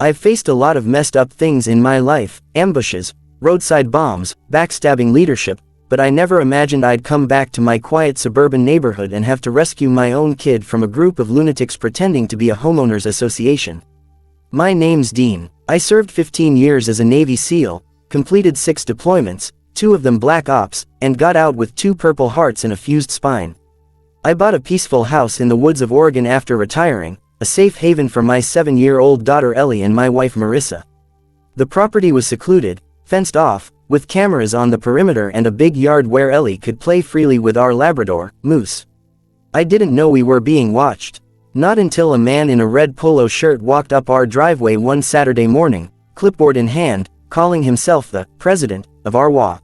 I've faced a lot of messed up things in my life, ambushes, roadside bombs, backstabbing leadership, but I never imagined I'd come back to my quiet suburban neighborhood and have to rescue my own kid from a group of lunatics pretending to be a homeowners association. My name's Dean. I served 15 years as a Navy SEAL, completed 6 deployments, 2 of them black ops, and got out with 2 Purple Hearts and a fused spine. I bought a peaceful house in the woods of Oregon after retiring, a safe haven for my 7-year-old daughter Ellie and my wife Marissa. The property was secluded, fenced off, with cameras on the perimeter and a big yard where Ellie could play freely with our Labrador, Moose. I didn't know we were being watched. Not until a man in a red polo shirt walked up our driveway one Saturday morning, clipboard in hand, calling himself the president of our HOA.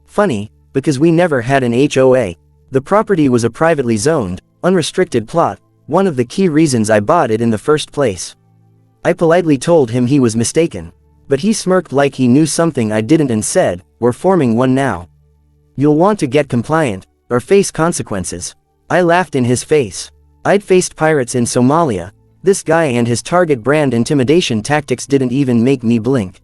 Funny, because we never had an HOA. The property was a privately zoned, unrestricted plot, one of the key reasons I bought it in the first place. I politely told him he was mistaken. But he smirked like he knew something I didn't and said, "We're forming one now. You'll want to get compliant, or face consequences." I laughed in his face. I'd faced pirates in Somalia. This guy and his Target brand intimidation tactics didn't even make me blink.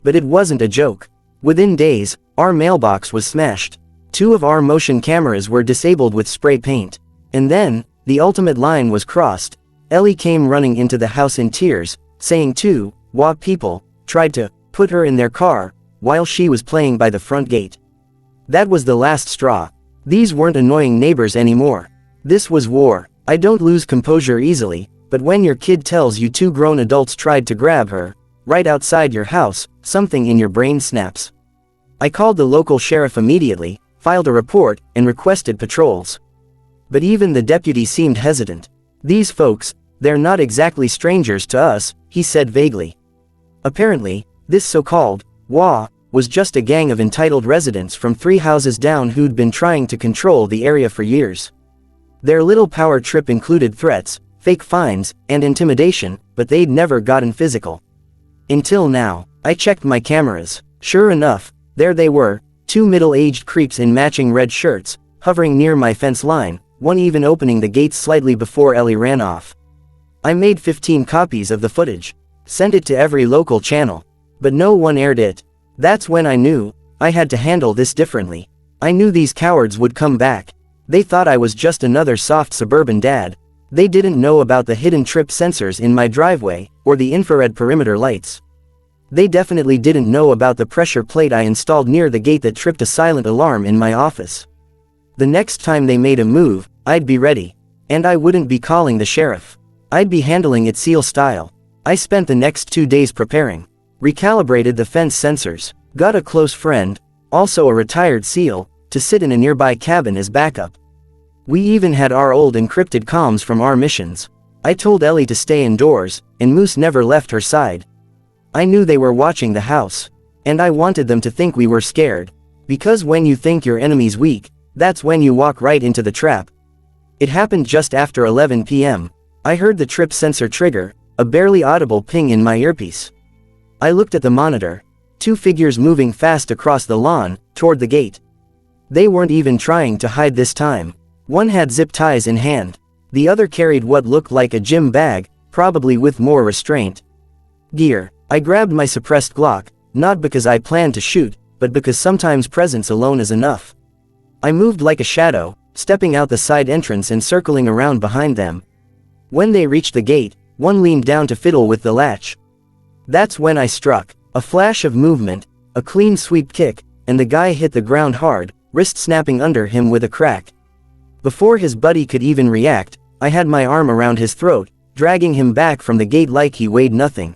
But it wasn't a joke. Within days, our mailbox was smashed. 2 of our motion cameras were disabled with spray paint. And then, the ultimate line was crossed. Ellie came running into the house in tears, saying 2 HOA people tried to put her in their car while she was playing by the front gate. That was the last straw. These weren't annoying neighbors anymore. This was war. I don't lose composure easily, but when your kid tells you 2 grown adults tried to grab her right outside your house, something in your brain snaps. I called the local sheriff immediately, filed a report, and requested patrols. But even the deputy seemed hesitant. "These folks, they're not exactly strangers to us," he said vaguely. Apparently, this so-called HOA was just a gang of entitled residents from 3 houses down who'd been trying to control the area for years. Their little power trip included threats, fake fines, and intimidation, but they'd never gotten physical. Until now. I checked my cameras. Sure enough, there they were, 2 middle-aged creeps in matching red shirts, hovering near my fence line, one even opening the gates slightly before Ellie ran off. I made 15 copies of the footage. Sent it to every local channel. But no one aired it. That's when I knew I had to handle this differently. I knew these cowards would come back. They thought I was just another soft suburban dad. They didn't know about the hidden trip sensors in my driveway, or the infrared perimeter lights. They definitely didn't know about the pressure plate I installed near the gate that tripped a silent alarm in my office. The next time they made a move, I'd be ready. And I wouldn't be calling the sheriff. I'd be handling it SEAL style. I spent the next 2 days preparing. Recalibrated the fence sensors. Got a close friend, also a retired SEAL, to sit in a nearby cabin as backup. We even had our old encrypted comms from our missions. I told Ellie to stay indoors, and Moose never left her side. I knew they were watching the house. And I wanted them to think we were scared. Because when you think your enemy's weak, that's when you walk right into the trap. It happened just after 11 p.m. I heard the trip sensor trigger, a barely audible ping in my earpiece. I looked at the monitor. 2 figures moving fast across the lawn, toward the gate. They weren't even trying to hide this time. One had zip ties in hand. The other carried what looked like a gym bag, probably with more restraint. Gear. I grabbed my suppressed Glock, not because I planned to shoot, but because sometimes presence alone is enough. I moved like a shadow, stepping out the side entrance and circling around behind them. When they reached the gate, one leaned down to fiddle with the latch. That's when I struck. A flash of movement, a clean sweep kick, and the guy hit the ground hard, wrist snapping under him with a crack. Before his buddy could even react, I had my arm around his throat, dragging him back from the gate like he weighed nothing.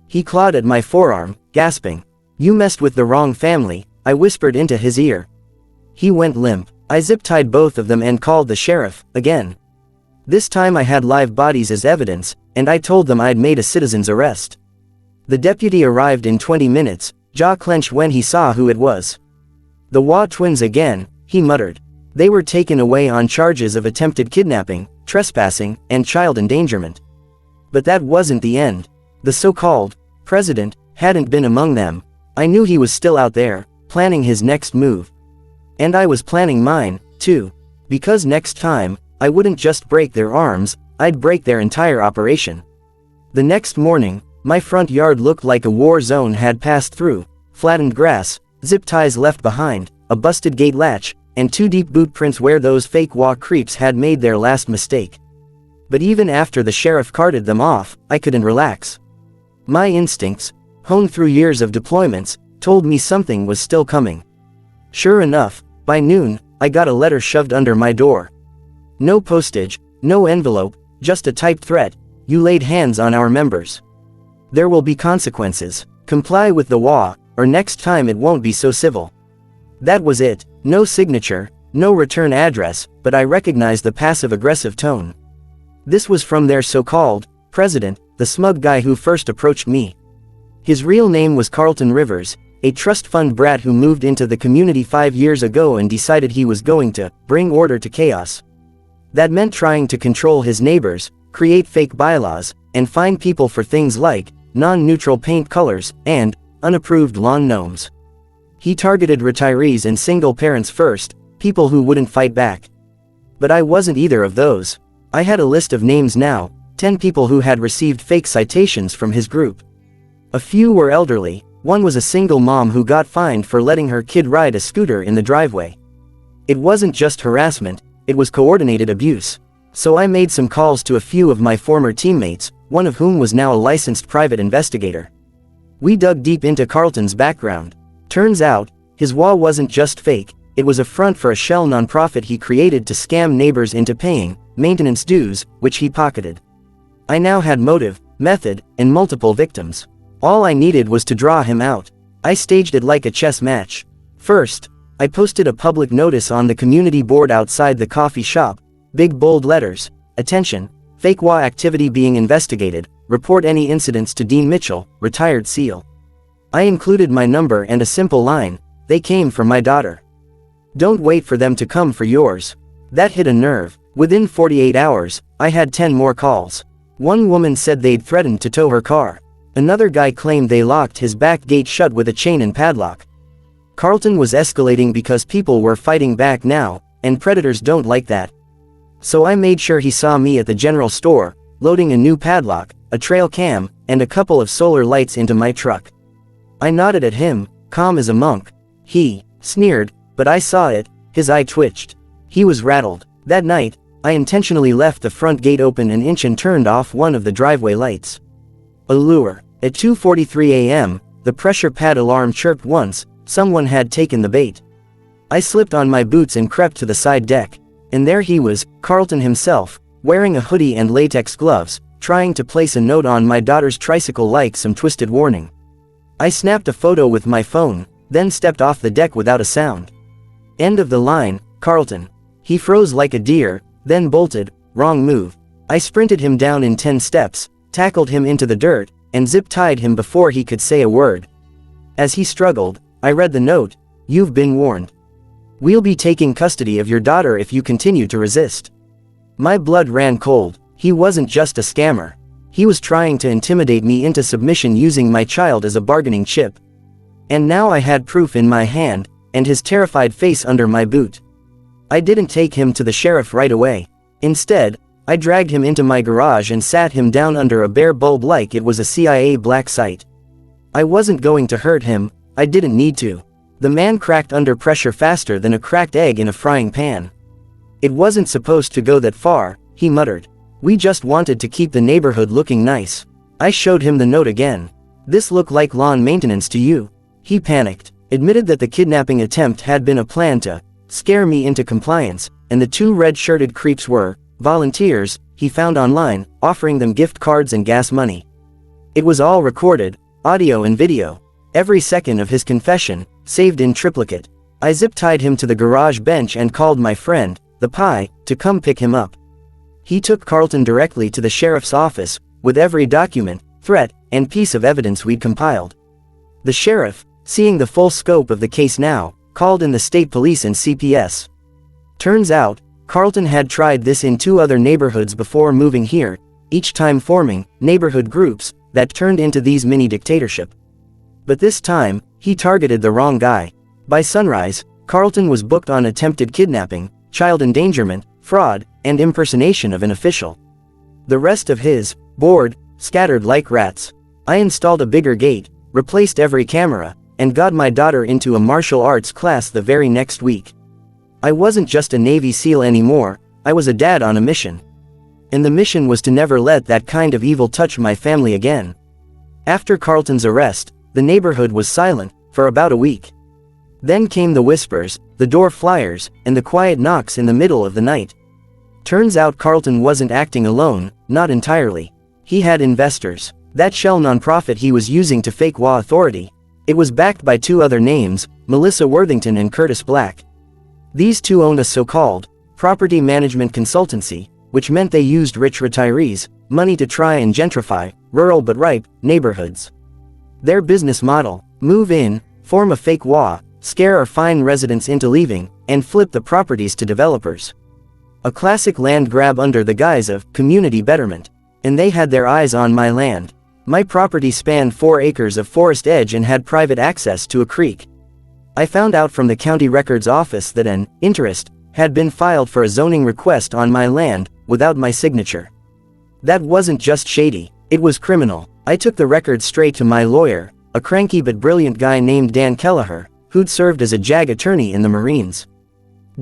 He clawed at my forearm, gasping. "You messed with the wrong family," I whispered into his ear. He went limp. I zip-tied both of them and called the sheriff, again. This time I had live bodies as evidence, and I told them I'd made a citizen's arrest. The deputy arrived in 20 minutes, jaw clenched when he saw who it was. "The HOA twins again," he muttered. They were taken away on charges of attempted kidnapping, trespassing, and child endangerment. But that wasn't the end. The so-called president hadn't been among them. I knew he was still out there, planning his next move. And I was planning mine, too. Because next time, I wouldn't just break their arms, I'd break their entire operation. The next morning, My front yard looked like a war zone had passed through: flattened grass, zip ties left behind, a busted gate latch, and 2 deep boot prints where those fake HOA creeps had made their last mistake. But even after the sheriff carted them off, I couldn't relax. My instincts, honed through years of deployments, told me something was still coming. Sure enough, by noon, I got a letter shoved under my door. No postage, no envelope, just a typed threat: "You laid hands on our members. There will be consequences. Comply with the law, or next time it won't be so civil." That was it. No signature, no return address, but I recognized the passive-aggressive tone. This was from their so-called president, the smug guy who first approached me. His real name was Carlton Rivers, a trust fund brat who moved into the community 5 years ago and decided he was going to bring order to chaos. That meant trying to control his neighbors, create fake bylaws, and fine people for things like non-neutral paint colors and unapproved lawn gnomes. He targeted retirees and single parents first, people who wouldn't fight back. But I wasn't either of those. I had a list of names now: 10 people who had received fake citations from his group. A few were elderly. One was a single mom who got fined for letting her kid ride a scooter in the driveway. It wasn't just harassment, it was coordinated abuse. So I made some calls to a few of my former teammates, one of whom was now a licensed private investigator. We dug deep into Carlton's background. Turns out, his HOA wasn't just fake, it was a front for a shell nonprofit he created to scam neighbors into paying maintenance dues, which he pocketed. I now had motive, method, and multiple victims. All I needed was to draw him out. I staged it like a chess match. First, I posted a public notice on the community board outside the coffee shop: big bold letters: "Attention, fake HOA activity being investigated, report any incidents to Dean Mitchell, retired SEAL." I included my number and a simple line: "They came for my daughter. Don't wait for them to come for yours." That hit a nerve. Within 48 hours, I had 10 more calls. One woman said they'd threatened to tow her car. Another guy claimed they locked his back gate shut with a chain and padlock. Carlton was escalating because people were fighting back now, and predators don't like that. So I made sure he saw me at the general store, loading a new padlock, a trail cam, and a couple of solar lights into my truck. I nodded at him, calm as a monk. He sneered, but I saw it. His eye twitched. He was rattled. That night, I intentionally left the front gate open an inch and turned off one of the driveway lights. A lure. At 2:43 a.m., the pressure pad alarm chirped once. Someone had taken the bait. I slipped on my boots and crept to the side deck. And there he was, Carlton himself, wearing a hoodie and latex gloves, trying to place a note on my daughter's tricycle like some twisted warning. I snapped a photo with my phone, then stepped off the deck without a sound. End of the line, Carlton. He froze like a deer, then bolted. Wrong move. I sprinted him down in 10 steps, tackled him into the dirt, and zip-tied him before he could say a word. As he struggled, I read the note: "You've been warned. We'll be taking custody of your daughter if you continue to resist." My blood ran cold. He wasn't just a scammer. He was trying to intimidate me into submission using my child as a bargaining chip. And now I had proof in my hand, and his terrified face under my boot. I didn't take him to the sheriff right away. Instead, I dragged him into my garage and sat him down under a bare bulb like it was a CIA black site. I wasn't going to hurt him, I didn't need to. The man cracked under pressure faster than a cracked egg in a frying pan. "It wasn't supposed to go that far," he muttered. "We just wanted to keep the neighborhood looking nice." I showed him the note again. "This look like lawn maintenance to you?" He panicked, admitted that the kidnapping attempt had been a plan to scare me into compliance, and the 2 red-shirted creeps were volunteers he found online, offering them gift cards and gas money. It was all recorded, audio and video. Every second of his confession, saved in triplicate. I zip-tied him to the garage bench and called my friend, the Pie, to come pick him up. He took Carlton directly to the sheriff's office, with every document, threat, and piece of evidence we'd compiled. The sheriff, seeing the full scope of the case now, called in the state police and CPS. Turns out, Carlton had tried this in 2 other neighborhoods before moving here, each time forming neighborhood groups that turned into these mini dictatorship. But this time, he targeted the wrong guy. By sunrise, Carlton was booked on attempted kidnapping, child endangerment, fraud, and impersonation of an official. The rest of his board scattered like rats. I installed a bigger gate, replaced every camera, and got my daughter into a martial arts class the very next week. I wasn't just a Navy SEAL anymore, I was a dad on a mission. And the mission was to never let that kind of evil touch my family again. After Carlton's arrest, the neighborhood was silent, for about a week. Then came the whispers, the door flyers, and the quiet knocks in the middle of the night. Turns out Carlton wasn't acting alone, not entirely. He had investors. That shell nonprofit he was using to fake HOA authority. It was backed by two other names, Melissa Worthington and Curtis Black. These two owned a so-called property management consultancy, which meant they used rich retirees' money to try and gentrify rural but ripe neighborhoods. Their business model: move in, form a fake HOA, scare or fine residents into leaving, and flip the properties to developers. A classic land grab under the guise of community betterment. And they had their eyes on my land. My property spanned 4 acres of forest edge and had private access to a creek. I found out from the county records office that an interest had been filed for a zoning request on my land, without my signature. That wasn't just shady, it was criminal. I took the record straight to my lawyer, a cranky but brilliant guy named Dan Kelleher, who'd served as a JAG attorney in the Marines.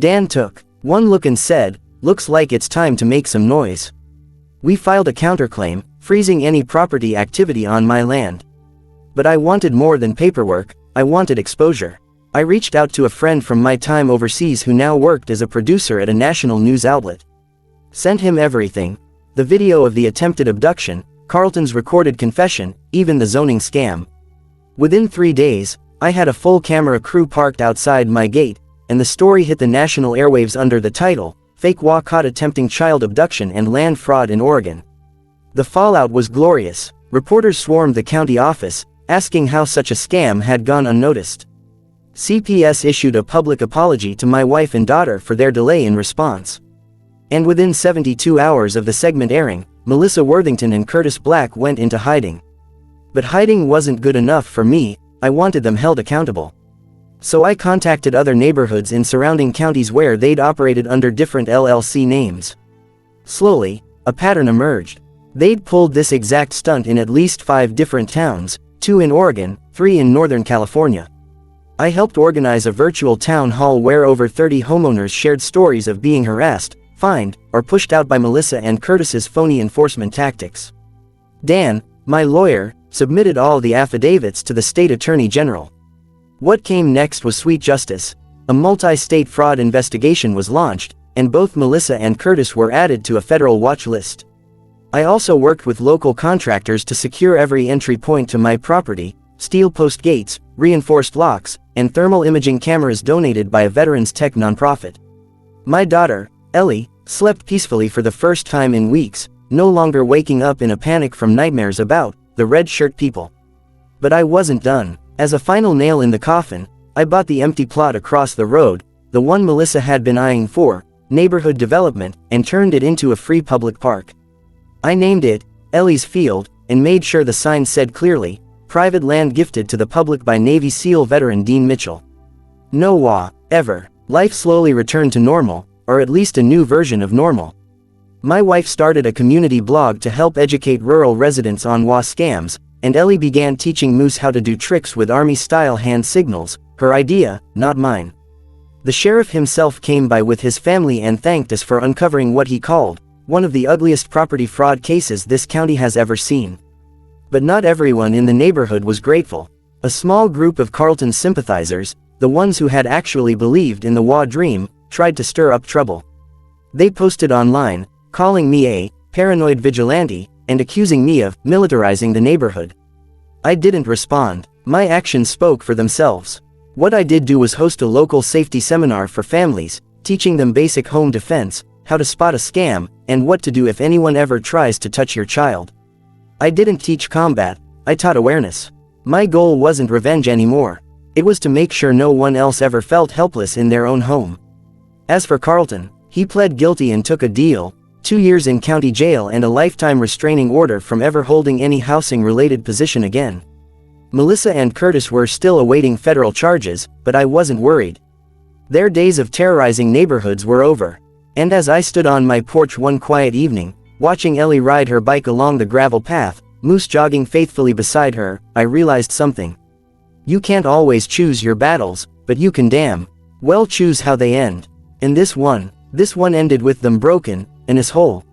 Dan took one look and said, "Looks like it's time to make some noise." We filed a counterclaim, freezing any property activity on my land. But I wanted more than paperwork, I wanted exposure. I reached out to a friend from my time overseas who now worked as a producer at a national news outlet. Sent him everything: the video of the attempted abduction, Carlton's recorded confession, even the zoning scam. Within 3 days, I had a full camera crew parked outside my gate, and the story hit the national airwaves under the title, "Fake HOA Caught Attempting Child Abduction and Land Fraud in Oregon." The fallout was glorious. Reporters swarmed the county office, asking how such a scam had gone unnoticed. CPS issued a public apology to my wife and daughter for their delay in response. And within 72 hours of the segment airing, Melissa Worthington and Curtis Black went into hiding. But hiding wasn't good enough for me, I wanted them held accountable. So I contacted other neighborhoods in surrounding counties where they'd operated under different LLC names. Slowly, a pattern emerged. They'd pulled this exact stunt in at least 5 different towns, 2 in Oregon, 3 in Northern California. I helped organize a virtual town hall where over 30 homeowners shared stories of being harassed, fined, or pushed out by Melissa and Curtis's phony enforcement tactics. Dan, my lawyer, submitted all the affidavits to the state attorney general. What came next was sweet justice. A multi-state fraud investigation was launched, and both Melissa and Curtis were added to a federal watch list. I also worked with local contractors to secure every entry point to my property: steel post gates, reinforced locks, and thermal imaging cameras donated by a veterans tech nonprofit. My daughter, Ellie, slept peacefully for the first time in weeks, no longer waking up in a panic from nightmares about the red shirt people. But I wasn't done. As a final nail in the coffin, I bought the empty plot across the road, the one Melissa had been eyeing for neighborhood development, and turned it into a free public park. I named it Ellie's Field, and made sure the sign said clearly, "Private land gifted to the public by Navy SEAL veteran Dean Mitchell." No HOA, ever. Life slowly returned to normal, or at least a new version of normal. My wife started a community blog to help educate rural residents on HOA scams, and Ellie began teaching Moose how to do tricks with Army-style hand signals, her idea, not mine. The sheriff himself came by with his family and thanked us for uncovering what he called one of the ugliest property fraud cases this county has ever seen. But not everyone in the neighborhood was grateful. A small group of Carlton sympathizers, the ones who had actually believed in the HOA dream, tried to stir up trouble. They posted online, calling me a paranoid vigilante, and accusing me of militarizing the neighborhood. I didn't respond. My actions spoke for themselves. What I did do was host a local safety seminar for families, teaching them basic home defense, how to spot a scam, and what to do if anyone ever tries to touch your child. I didn't teach combat, I taught awareness. My goal wasn't revenge anymore. It was to make sure no one else ever felt helpless in their own home. As for Carlton, he pled guilty and took a deal: 2 years in county jail and a lifetime restraining order from ever holding any housing-related position again. Melissa and Curtis were still awaiting federal charges, but I wasn't worried. Their days of terrorizing neighborhoods were over. And as I stood on my porch one quiet evening, watching Ellie ride her bike along the gravel path, Moose jogging faithfully beside her, I realized something. You can't always choose your battles, but you can damn well choose how they end. And this one ended with them broken, in his hole.